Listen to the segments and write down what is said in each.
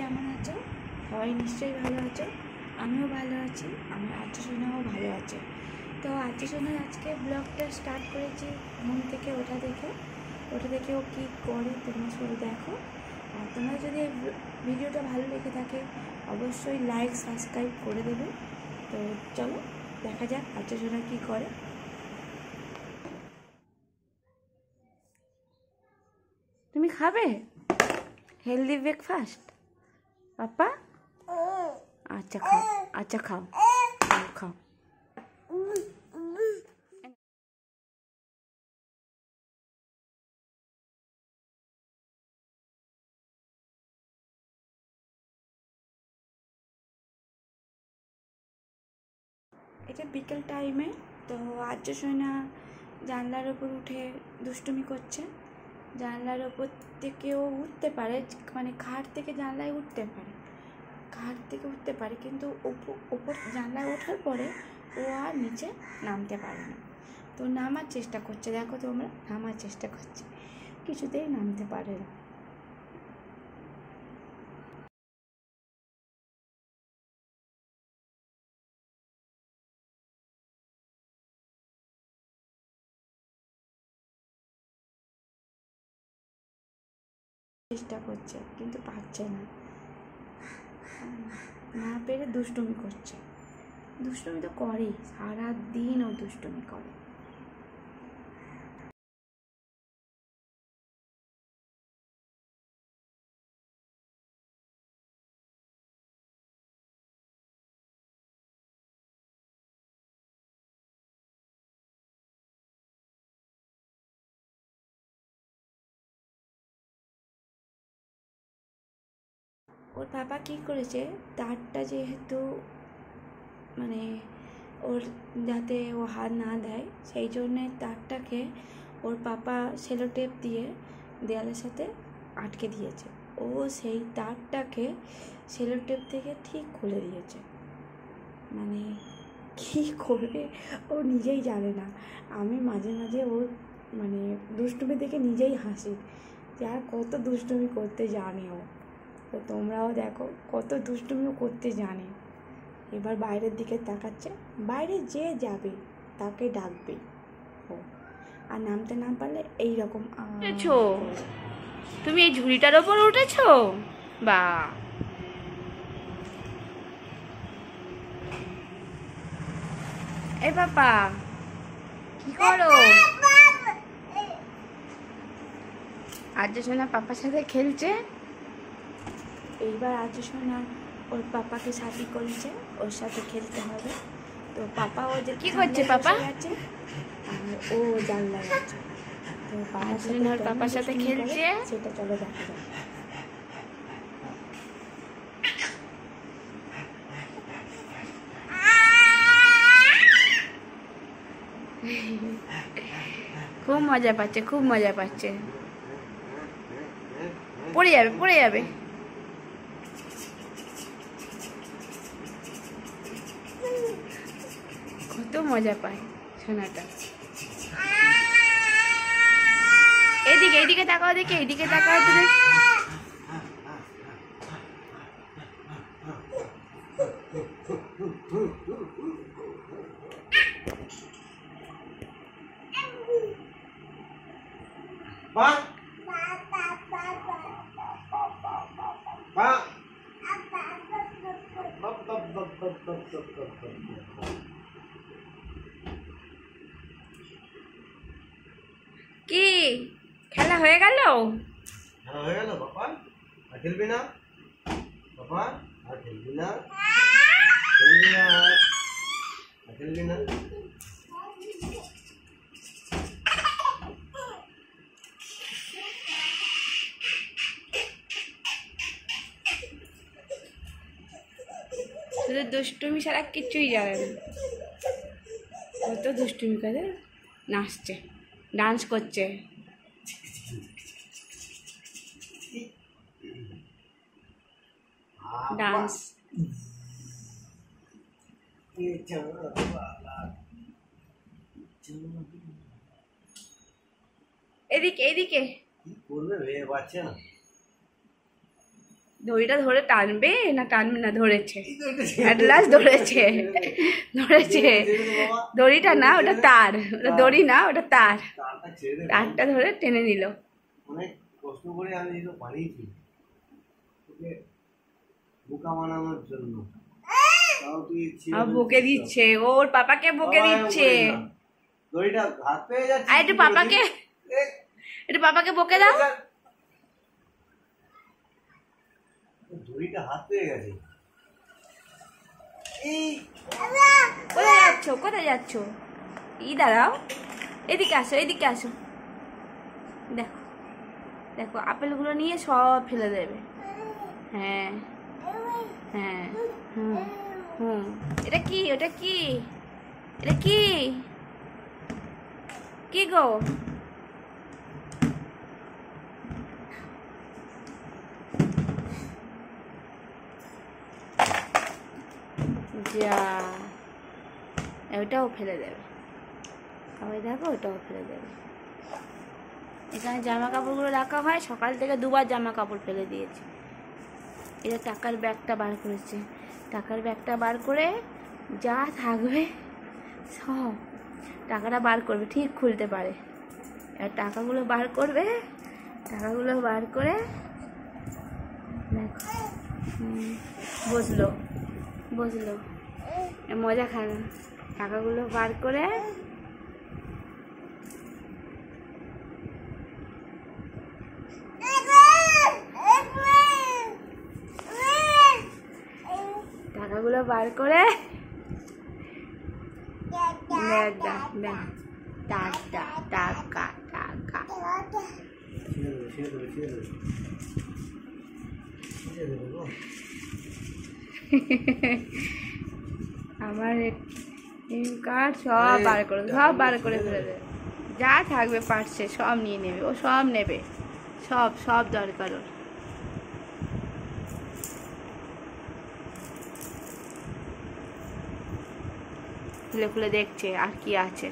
কেমন আছো? সবাই নিশ্চয়ই ভালো আছো। আমিও ভালো আছি, আমার আত্মীয় স্বজনও ভালো আছে। তো আত্মীয় স্বজন আজকে ব্লগটা স্টার্ট করেছি ঘুম থেকে ওঠা দেখে ও কী করে তোমরা শুধু দেখো। আর তোমরা যদি ভিডিওটা ভালো লেগে থাকে অবশ্যই লাইক সাবস্ক্রাইব করে দেবে। তো চলো দেখা যাক আত্মীয় স্বজন কী করে। তুমি খাবে হেলদি ব্রেকফাস্ট পাপা? আচ্ছা খাও, আচ্ছা খাও, খাও। এটা বিকেল টাইমে। তো আর্য সোনা জানলার ওপর উঠে দুষ্টুমি করছে। জানলার ওপর থেকেও উঠতে পারে, মানে খাট থেকে জানলায় উঠতে পারে কিন্তু ওপর জানলায় ওঠার পরে ও আর নিচে নামতে পারে না। তো নামার চেষ্টা করছে, দেখো তোমরা, নামার চেষ্টা করছে, কিছুতেই নামতে পারে না। চেষ্টা করছে কিন্তু পারছে না, না পেরে দুষ্টুমি করছে। দুষ্টুমি তো করেই, সারাদিন ও দুষ্টুমি করে। ওর পাপা কী করেছে, তারটা যেহেতু মানে ওর যাতে ও হাত না দেয় সেই জন্যে তারটাকে ওর পাপা সেলো টেপ দিয়ে দেয়ালের সাথে আটকে দিয়েছে। ও সেই তারটাকে সেলো টেপ থেকে ঠিক খুলে দিয়েছে, মানে কী করবে ও নিজেই জানে না। আমি মাঝে মাঝে ওর মানে দুষ্টুমি দেখে নিজেই হাসি যে আর কত দুষ্টুমি করতে জানে ও। তো তোমরাও দেখো কত দুষ্টুমিও করতে জানে। এবার বাইরের দিকে তাকাচ্ছে, বাইরে যে যাবে তাকে ডাকবে ও, আর নামতে না পারলে এইরকম উঠেছো তুমি, এই ঝুড়িটার ওপর উঠেছো? বা এ পাপা কি করো? আর্য সোনা পাপার সাথে খেলছে। এইবার আর্য সোনা ওর পাপাকে সাথী করেছে, ওর সাথে খেলতে হবে। তো পাপা ও যে কি করছে, পাপা আছে আর ও জানলায় আছে। তো পাপার সাথে খেলছে, সেটা চলো দেখা যাক। খুব মজা পাচ্ছে, খুব মজা পাচ্ছে। পড়ে যাবে। কত মজা পায় সোনাটা। এইদিকে তাকাও, এইদিকে তাকাও তুমি। কি খেলা হয়ে গেল? বাবা আর খেলবি না? বাবা আর খেলবি না? খেলবি না? শুধু দুষ্টুমি ছাড়া কিছুই জানে না। কত দুষ্টুমি করে, নাচছে, ডান্স করছে। ডান্স এদিকে কি করবে বাচ্চা? দড়িটা ধরে টানবে না টানবে না, ধরেছে অ্যাট লাস্ট ধরেছে ধরেছে। দড়িটা না, ওটা তার, ওটা দড়ি না, ওটা তার। তারটা ধরে টেনে নিল। অনেক কষ্ট করে আমি এটা বানিয়েছি তোকে বোকা বানানোর জন্য। তাও তুই বকে দিচ্ছে, ওর পাপাকে বকে দিচ্ছে। দড়িটা হাত পেয়ে যাচ্ছে। আর একটু পাপাকে বকে দাও। দড়িটা হাত পেয়ে গেছে। কোথায় যাচ্ছ, কোথায় যাচ্ছ? দাঁড়াও, এদিকে আসো, এদিকে আসো। দেখো দেখো, আপেলগুলো নিয়ে সব ফেলে দেবে। হ্যাঁ হ্যাঁ, হুম হুম। এটা কি, ওটা কি, এটা কি, কি গো? যা, ওটাও ফেলে দেবে। সবাই দেখো, ওটাও ফেলে দেবে। এখানে জামা কাপড়গুলো রাখা হয়, সকাল থেকে দুবার জামা কাপড় ফেলে দিয়েছে। এটা টাকার ব্যাগটা বার করেছে। টাকার ব্যাগটা বার করে যা থাকবে সব টাকাটা বার করবে, ঠিক খুলতে পারে। আর টাকাগুলো বার করবে, টাকাগুলো বার করে দেখো বসলো বসলো, মজা খায় না। টাকাগুলো বার করে টাকাগুলো বার করে টাকা টাকা টাকা। আমার কার্ড সব বার করে, সব বার করে ফেলে দেবে। যা থাকবে পারছে সব নিয়ে নেবে, ও সব নেবে, সব সব দরকার ওর। খুলে খুলে দেখছে আর কি আছে,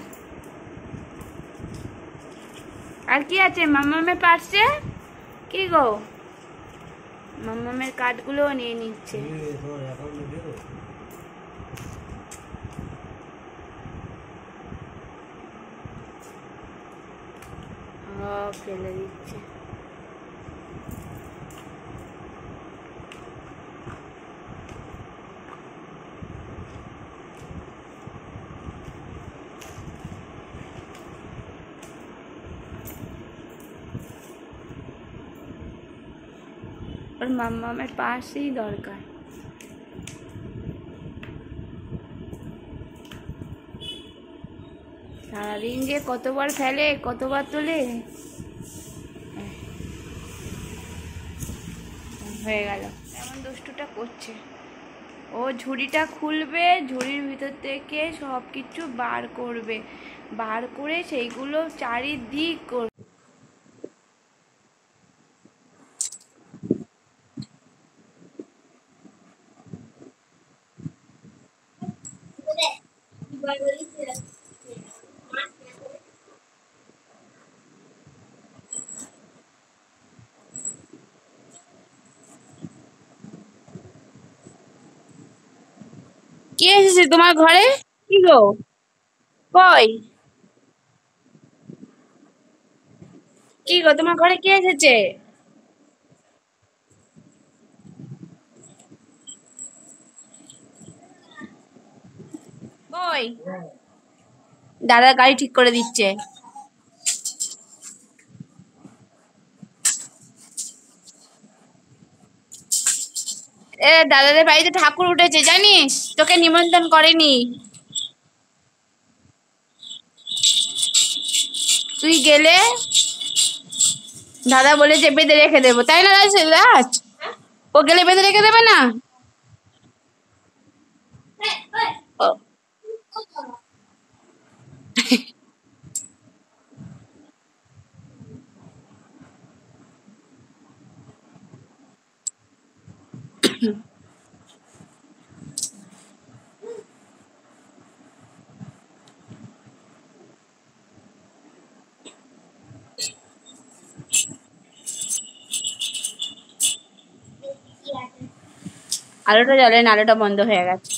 আর কি আছে। মামামের পার্সে কি গো? মামামের কার্ডগুলো নিয়ে নিচ্ছে। ফেলে দিচ্ছে। ওর মামামের পাশেই দরকার। সারাদিন যে কতবার ফেলে, কতবার তোলে। হয়ে গেল। এমন দুষ্টুটা করছে, ও ঝুড়িটা খুলবে, ঝুড়ির ভিতর থেকে সব কিছু বার করবে, বার করে সেইগুলো চারিদিক করবে। কে এসেছে তোমার ঘরে? কি গো, কই? কি গো, তোমার ঘরে কে এসেছে? কই? দাদা গাড়ি ঠিক করে দিচ্ছে। দাদাদের বাড়িতে ঠাকুর উঠেছে জানিস, তোকে নিমন্ত্রণ করেনি। তুই গেলে দাদা বলেছে বেঁধে রেখে দেবো, তাই না রাজ? ও গেলে বেঁধে রেখে দেবে না? আলোটা জ্বলে না, আলোটা বন্ধ হয়ে গেছে।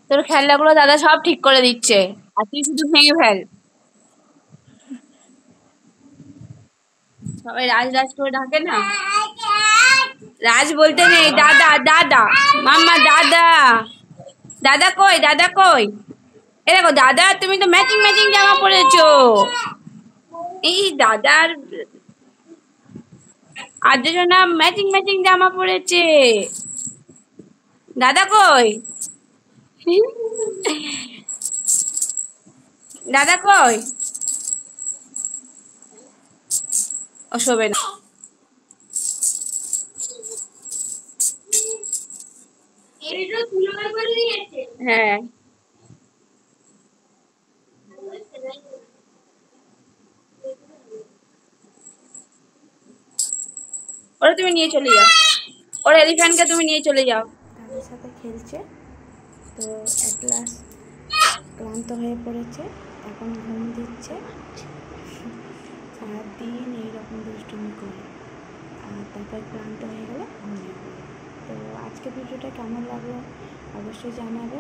তোর খেলনাগুলো দাদা সব ঠিক করে দিচ্ছে, আর তুই শুধু ভেঙে ফেল। সবাই রাজ রাজ করে ডাকে না, রাজ বলতে নেই, দাদা দাদা, মাম্মা দাদা। দাদা কই, দাদা কই? এ দেখো দাদা, তুমি তো ম্যাচিং ম্যাচিং জামা পরেছো। এই দাদার আর্যজনা ম্যাচিং ম্যাচিং জামা পরেছে। দাদা কই? দাদা কই? ও শোবে না। হ্যাঁ, ওরা তুমি নিয়ে চলে যাও, ওর এলিফ্যান্টকে তুমি নিয়ে চলে যাও। তাদের সাথে খেলছে তো এট লাস্ট ক্লান্ত হয়ে পড়েছে, এখন ঘুম দিচ্ছে। সারাদিন এইরকম দুষ্টুমি করে আর তারপর ক্লান্ত হয়ে গেলে ঘুমিয়ে পড়ে। তো আজকে ভিডিওটা কেমন লাগলো অবশ্যই জানাবে।